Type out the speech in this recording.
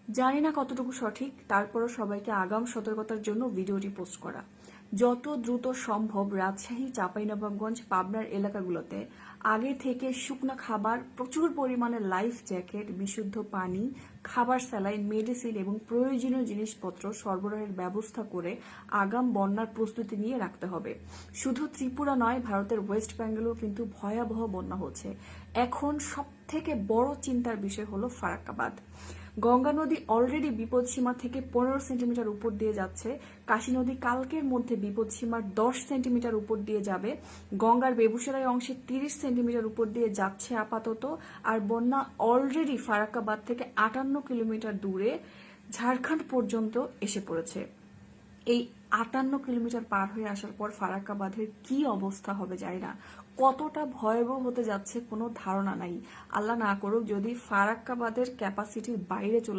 জানি না কতটুকু সঠিক, তারপরও সবাইকে আগাম সতর্কতার জন্য ভিডিওটি পোস্ট করা। যত দ্রুত সম্ভব রাজশাহী, চাঁপাইনবাবগঞ্জ, পাবনার এলাকাগুলোতে আগে থেকে শুকনো খাবার, প্রচুর পরিমাণে লাইফ জ্যাকেট, বিশুদ্ধ পানি, খাবার, স্যালাইন, মেডিসিন এবং প্রয়োজনীয় জিনিসপত্র সরবরাহের ব্যবস্থা করে আগাম বন্যার প্রস্তুতি নিয়ে রাখতে হবে। শুধু ত্রিপুরা নয়, ভারতের ওয়েস্ট বেঙ্গলেও কিন্তু ভয়াবহ বন্যা হচ্ছে। এখন সবথেকে বড় চিন্তার বিষয় হলো ফারাক্কাবাদ। গঙ্গা নদী অলরেডি বিপদসীমা থেকে 15 সেন্টিমিটার উপর দিয়ে যাচ্ছে। কাশী নদী কালকের মধ্যে বিপদসীমার 10 সেন্টিমিটার উপর দিয়ে যাবে। গঙ্গার বেগুসরাই অংশে 30 সেন্টিমিটার উপর দিয়ে যাচ্ছে আপাতত। আর বন্যা অলরেডি ফারাক্কাবাদ থেকে 58 কিলোমিটার দূরে ঝাড়খণ্ড পর্যন্ত এসে পড়েছে। এই 58 কিলোমিটার পার হয়ে আসার পর ফারাক্কাবাদের কি অবস্থা হবে জানি না। কতটা ভয়াবহ হতে যাচ্ছে কোনো ধারণা নাই। আল্লাহ না করুক যদি ফারাক্কাবাদের ক্যাপাসিটির বাইরে চলে